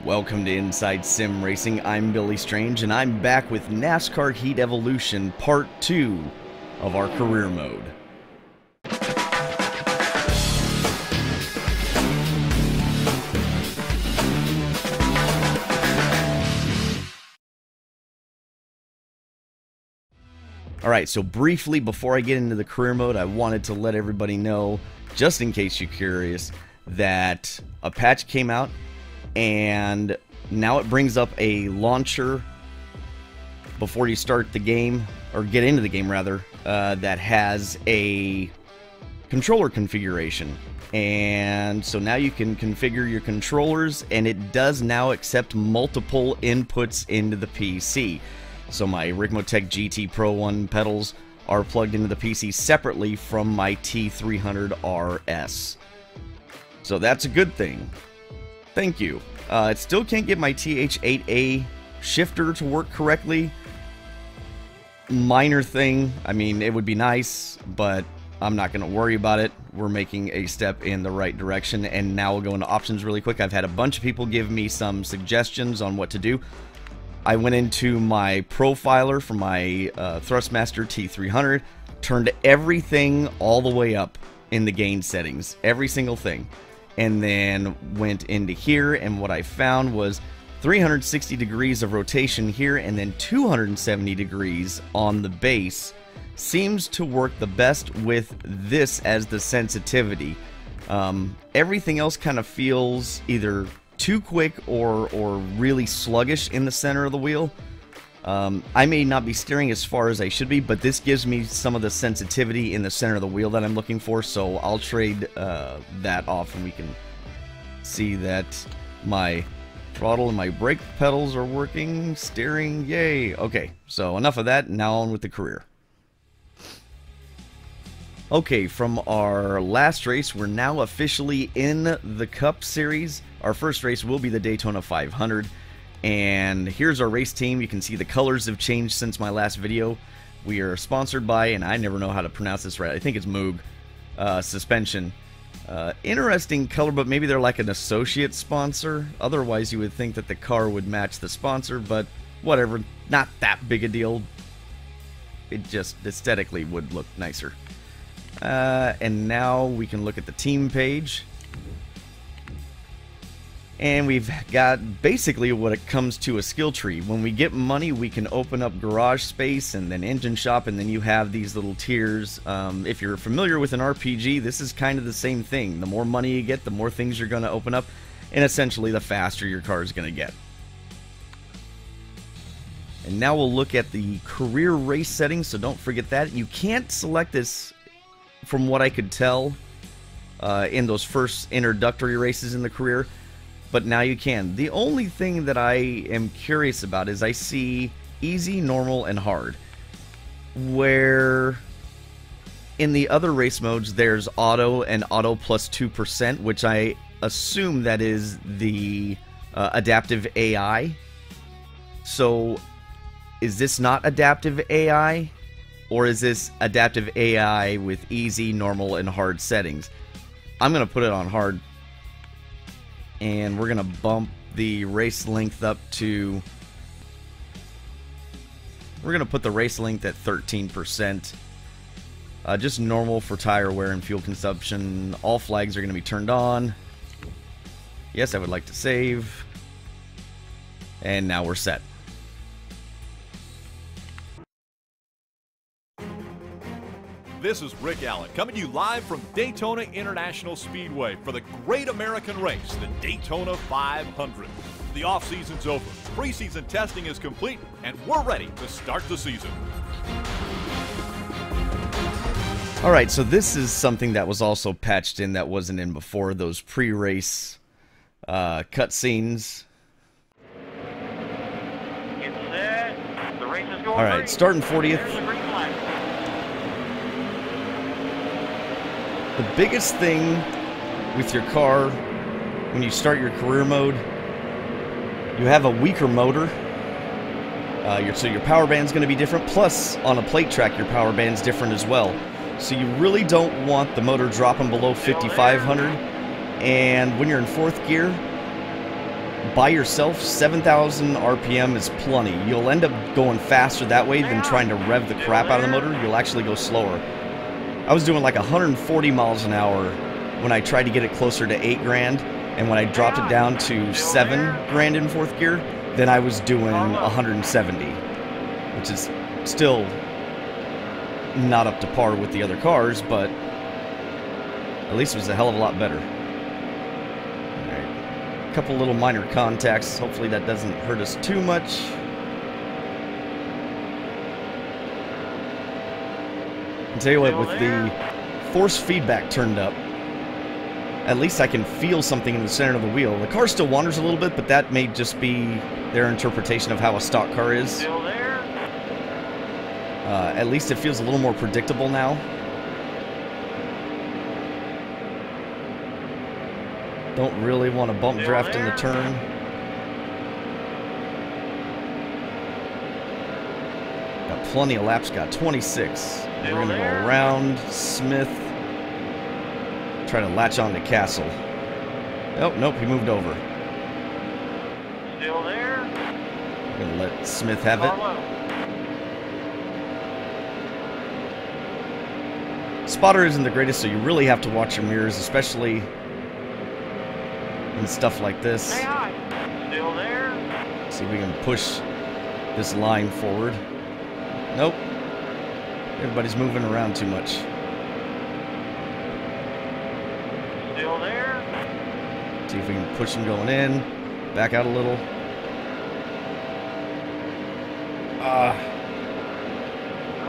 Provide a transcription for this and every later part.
Welcome to Inside Sim Racing. I'm Billy Strange, and I'm back with NASCAR Heat Evolution Part 2 of our career mode. Alright, so briefly before I get into the career mode, I wanted to let everybody know, just in case you're curious, that a patch came out and now it brings up a launcher before you start the game, or get into the game rather, that has a controller configuration. And so now you can configure your controllers, and it does now accept multiple inputs into the PC. So my Ricmotech GT Pro 1 pedals are plugged into the PC separately from my T300 RS. So that's a good thing. Thank you. It still can't get my TH8A shifter to work correctly. Minor thing. I mean, it would be nice, but I'm not going to worry about it. We're making a step in the right direction, and now we'll go into options really quick. I've had a bunch of people give me some suggestions on what to do. I went into my profiler for my Thrustmaster T300, turned everything all the way up in the gain settings, every single thing, and then went into here, and what I found was 360 degrees of rotation here, and then 270 degrees on the base seems to work the best with this as the sensitivity. Everything else kind of feels either too quick or really sluggish in the center of the wheel. I may not be steering as far as I should be, but this gives me some of the sensitivity in the center of the wheel that I'm looking for, so I'll trade that off, and we can see that my throttle and my brake pedals are working. Steering, yay! Okay, so enough of that, now on with the career. Okay, from our last race, we're now officially in the Cup Series. Our first race will be the Daytona 500. And here's our race team. You can see the colors have changed since my last video. We are sponsored by, and I never know how to pronounce this right, I think it's Moog suspension. Interesting color, but maybe they're like an associate sponsor. Otherwise, you would think that the car would match the sponsor, but whatever. Not that big a deal. It just aesthetically would look nicer. And now we can look at the team page. And we've got basically what it comes to a skill tree. When we get money, we can open up garage space and then engine shop, and then you have these little tiers. If you're familiar with an RPG, this is kind of the same thing. The more money you get, the more things you're going to open up, and essentially the faster your car is going to get. And now we'll look at the career race settings, so don't forget that. You can't select this, from what I could tell, in those first introductory races in the career, but now you can. The only thing that I am curious about is I see easy, normal, and hard, where in the other race modes there's auto and auto plus 2%, which I assume that is the adaptive AI. So is this not adaptive AI, or is this adaptive AI with easy, normal, and hard settings? I'm going to put it on hard, and we're going to bump the race length up to... We're going to put the race length at 13%. Just normal for tire wear and fuel consumption. All flags are going to be turned on. Yes, I would like to save. And now we're set. This is Rick Allen coming to you live from Daytona International Speedway for the Great American Race, the Daytona 500. The off-season's over, preseason testing is complete, and we're ready to start the season. Alright, so this is something that was also patched in that wasn't in before, those pre-race cutscenes. Alright, starting 40th. The biggest thing with your car when you start your career mode, you have a weaker motor. So your power band's going to be different. Plus, on a plate track, your power band's different as well. So you really don't want the motor dropping below 5,500. And when you're in fourth gear, by yourself, 7,000 RPM is plenty. You'll end up going faster that way than trying to rev the crap out of the motor. You'll actually go slower. I was doing like 140 miles an hour when I tried to get it closer to 8 grand, and when I dropped it down to 7 grand in 4th gear, then I was doing 170, which is still not up to par with the other cars, but at least it was a hell of a lot better. Alright, a couple little minor contacts. Hopefully that doesn't hurt us too much. I'll tell you what, with the force feedback turned up, at least I can feel something in the center of the wheel. The car still wanders a little bit, but that may just be their interpretation of how a stock car is. Still there? At least it feels a little more predictable now. Don't really want to bump draft in the turn. Got plenty of laps, got 26. We're going to go around Smith. Try to latch on to Castle. Oh, nope, he moved over. Still there? I'm going to let Smith have it. Spotter isn't the greatest, so you really have to watch your mirrors, especially in stuff like this. Say hi. Still there? See if we can push this line forward. Nope. Everybody's moving around too much. Still there? See if we can push him going in. Back out a little.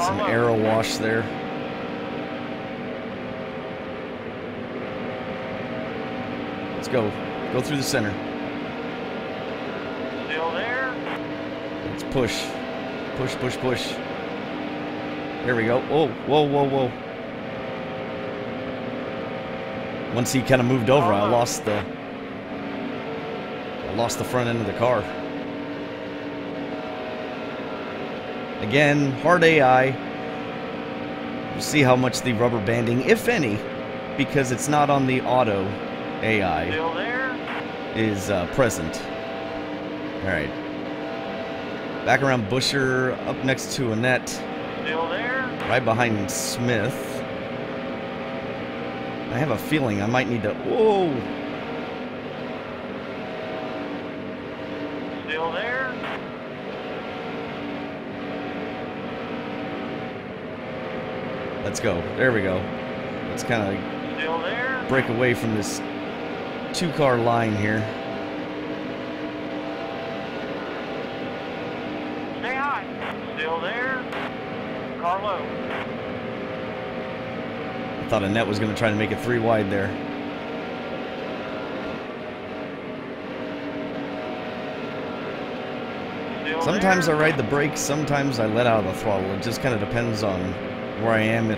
Some arrow wash there. Let's go. Go through the center. Still there? Let's push. Push, push, push. There we go. Oh, whoa, whoa, whoa. Once he kind of moved over, I lost the front end of the car. Again, hard AI. We'll see how much the rubber banding, if any, because it's not on the auto AI, Still there? is present. Alright. Back around Busher, up next to Annette. Still there? Right behind Smith. I have a feeling I might need to... Whoa! Still there? Let's go. There we go. Let's kind of Still there? break away from this two-car line here. Say hi. Still there? Carlo. I thought Annette was going to try to make it 3 wide there. Still Sometimes I there? ride the brakes, sometimes I let out of the throttle. It just kind of depends on where I am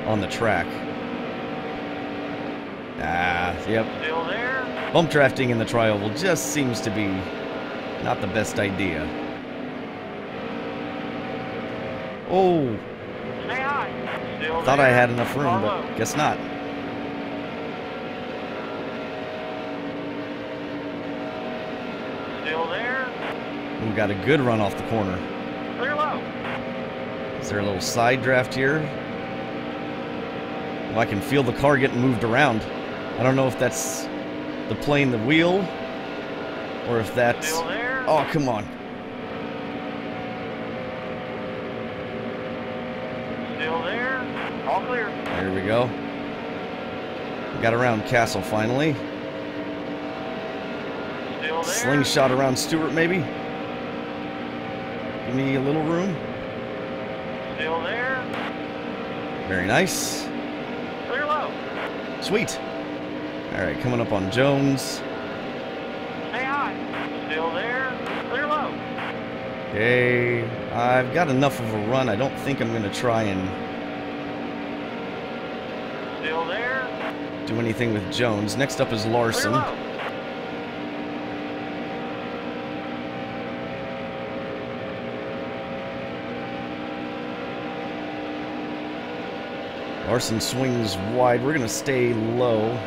on the track. Yep. Still there? Bump drafting in the tri-oval just seems to be not the best idea. Oh, Say hi. Still thought there? I had enough room, Carlo. but guess not. Still there? We got a good run off the corner. Clear low. Is there a little side draft here? Well, I can feel the car getting moved around. I don't know if that's the plane, the wheel, or if that's... Still there? Oh, come on. Still there? All clear. There we go. Got around Castle finally. Still there? Slingshot around Stewart, maybe? Give me a little room. Still there? Very nice. Clear low. Sweet. Alright, coming up on Jones. Say hi. Still there? Clear low. Okay. I've got enough of a run. I don't think I'm going to try and Still there? do anything with Jones. Next up is Larson. Clear low. Larson swings wide. We're going to stay low.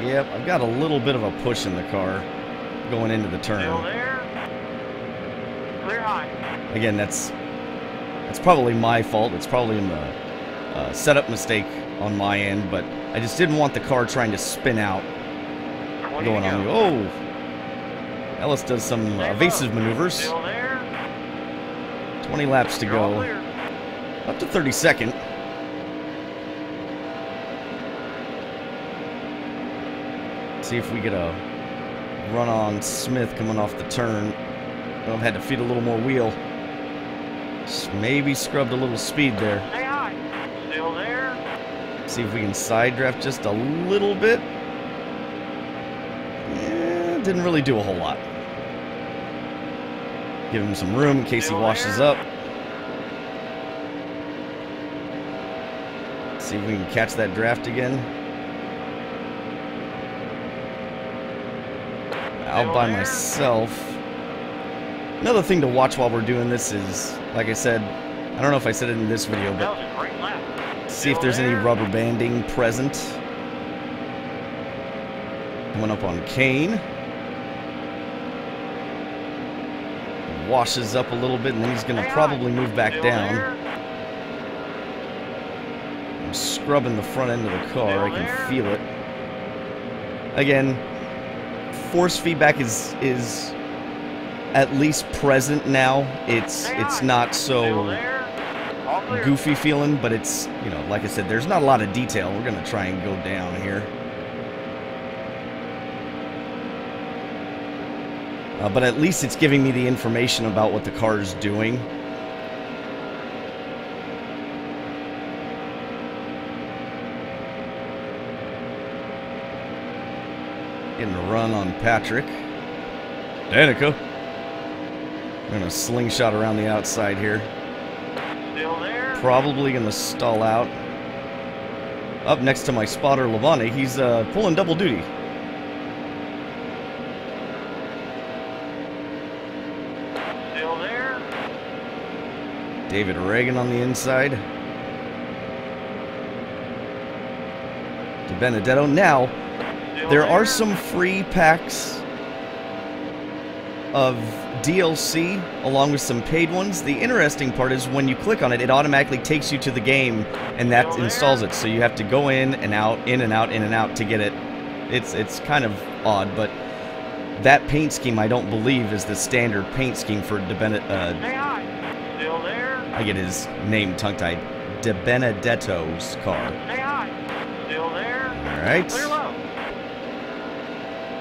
Yep, I've got a little bit of a push in the car. going into the turn. Still there. Clear high. Again, that's probably my fault. It's probably a setup mistake on my end, but I just didn't want the car trying to spin out. 20 Going to on. go. Oh! Ellis does some evasive maneuvers. Still there. 20 laps to You're all go. clear. Up to 32nd. See if we get a run on Smith coming off the turn. I've had to feed a little more wheel. Just maybe scrubbed a little speed there. Stay high. Still there. See if we can side draft just a little bit. Yeah, didn't really do a whole lot. Give him some room in case he Still washes there. up. See if we can catch that draft again. Out Still by there. myself. Another thing to watch while we're doing this is, like I said, I don't know if I said it in this video, That but was a great lap. see if Still there's any there. rubber banding present. Coming up on Kane. Washes up a little bit, and then he's going to Stay probably high. move back Still down. there. I'm scrubbing the front end of the car. Still I can there. feel it. Again, force feedback is at least present now. It's Stay high. not Still so there. All clear. goofy feeling, but it's, you know, like I said, there's not a lot of detail. We're going to try and go down here. But at least it's giving me the information about what the car is doing. Getting a run on Patrick. Danica. I'm going to slingshot around the outside here. Still there. Probably going to stall out. Up next to my spotter, Levani. He's pulling double duty. Still there. David Reagan on the inside. De Benedetto. Now, Still there are there. some free packs of DLC along with some paid ones. The interesting part is when you click on it, it automatically takes you to the game and that Still there. installs it. So you have to go in and out, in and out, in and out to get it. It's kind of odd, but that paint scheme I don't believe is the standard paint scheme for Stay high. Still there. I get his name tongue-tied. De Benedetto's car. Stay high. Still there. All right. Clear low.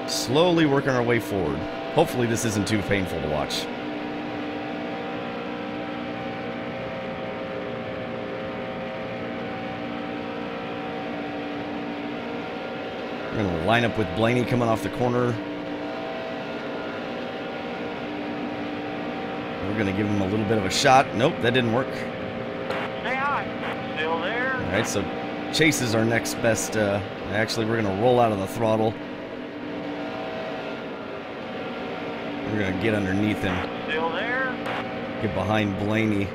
Slowly working our way forward. Hopefully this isn't too painful to watch. We're going to line up with Blaney coming off the corner. We're going to give him a little bit of a shot. Nope, that didn't work. Stay high. Still there. All right, so Chase is our next best. Actually, we're going to roll out of the throttle. We're going to get underneath him. Still there. Get behind Blaney.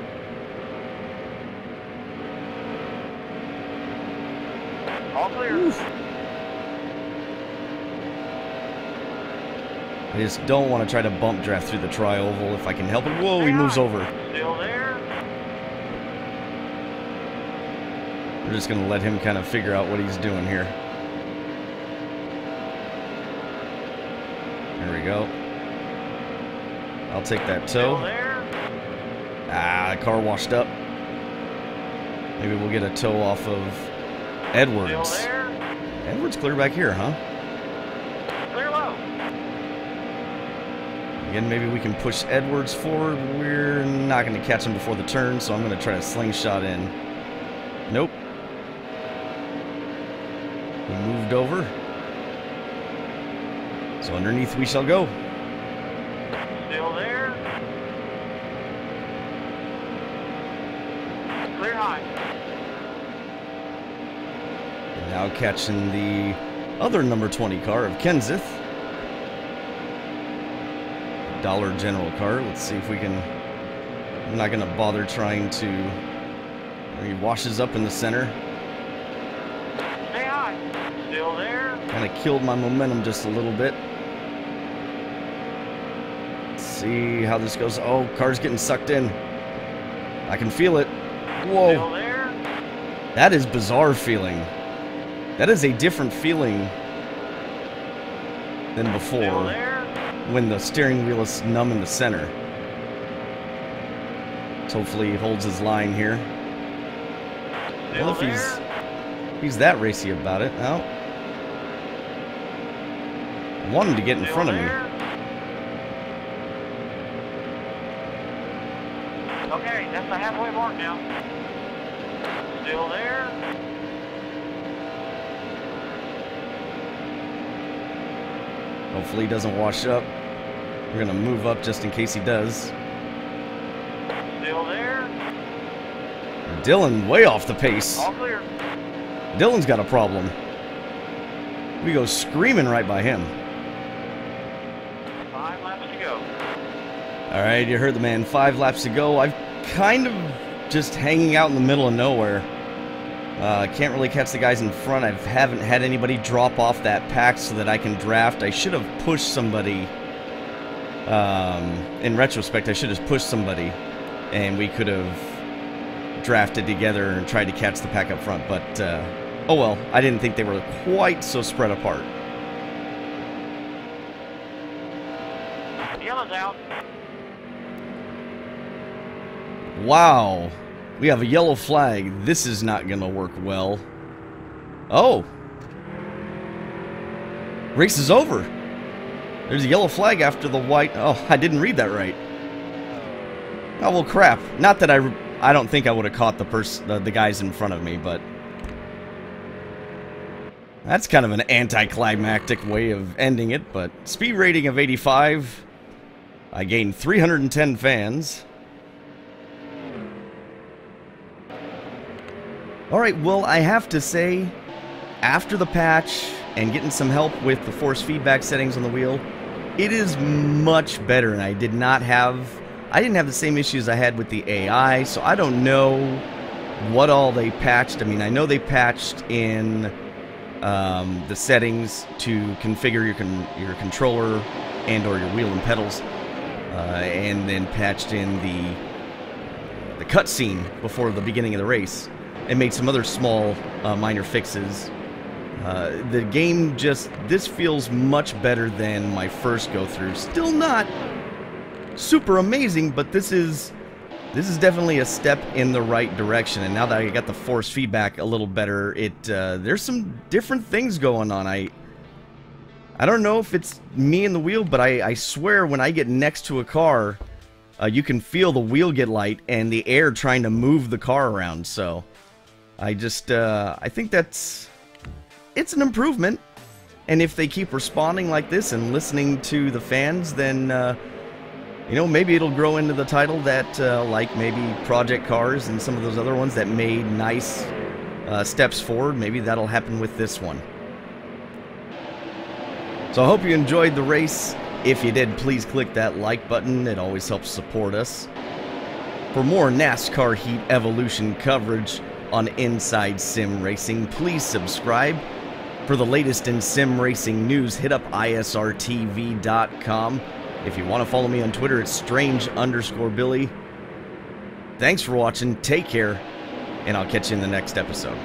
All clear. Oof. I just don't want to try to bump draft through the tri-oval if I can help it. Whoa, he Stay moves high. over. Still there. We're just going to let him kind of figure out what he's doing here. There we go. I'll take that Still tow. there. Ah, the car washed up. Maybe we'll get a tow off of Still Edwards. there. Edwards clear back here, huh? Clear low. Again, maybe we can push Edwards forward. We're not going to catch him before the turn, so I'm going to try to slingshot in. Nope. He moved over. So underneath we shall go. Still there. Clear high. Now catching the other number 20 car of Kenseth. Dollar General car. Let's see if we can... I'm not going to bother trying to... He washes up in the center. Stay high. Still there. Kind of killed my momentum just a little bit. see how this goes. Oh, car's getting sucked in. I can feel it. Whoa. Still there? That is bizarre feeling. That is a different feeling than Still before, there? when the steering wheel is numb in the center. So hopefully he holds his line here. Still Well, if he's that racy about it, well, I want him to get in Still front of me. there? Okay, that's the halfway mark now. Still there? Hopefully he doesn't wash up. We're gonna move up just in case he does. Still there? Dylan way off the pace. All clear. Dylan's got a problem. We go screaming right by him. 5 laps to go. Alright, you heard the man. 5 laps to go. I'm kind of just hanging out in the middle of nowhere. Can't really catch the guys in front. I haven't had anybody drop off that pack so that I can draft. I should have pushed somebody. In retrospect, I should have pushed somebody, and we could have drafted together and tried to catch the pack up front. But, oh well, I didn't think they were quite so spread apart. Yellow's out. Wow. We have a yellow flag. This is not going to work well. Oh. Race is over. There's a yellow flag after the white. Oh, I didn't read that right. Oh, well, crap. Not that I don't think I would have caught the guys in front of me, but that's kind of an anticlimactic way of ending it, but speed rating of 85. I gained 310 fans. Alright, well, I have to say, after the patch and getting some help with the force feedback settings on the wheel, it is much better, and I didn't have the same issues I had with the AI, so I don't know what all they patched. I mean, I know they patched in the settings to configure your controller and or your wheel and pedals, and then patched in the cutscene before the beginning of the race, and made some other small minor fixes. The game this feels much better than my first go-through. Still not super amazing, but this is definitely a step in the right direction. And now that I got the force feedback a little better, there's some different things going on. I don't know if it's me and the wheel, but I swear when I get next to a car, you can feel the wheel get light and the air trying to move the car around. So I think it's an improvement, and if they keep responding like this and listening to the fans, then you know, maybe it'll grow into the title that like maybe Project Cars and some of those other ones that made nice steps forward. Maybe that'll happen with this one. So I hope you enjoyed the race. If you did, please click that like button. It always helps support us. For more NASCAR Heat Evolution coverage on Inside Sim Racing, please subscribe. For the latest in sim racing news, hit up isrtv.com. If you want to follow me on Twitter, it's strange_Billy. Thanks for watching, take care, and I'll catch you in the next episode.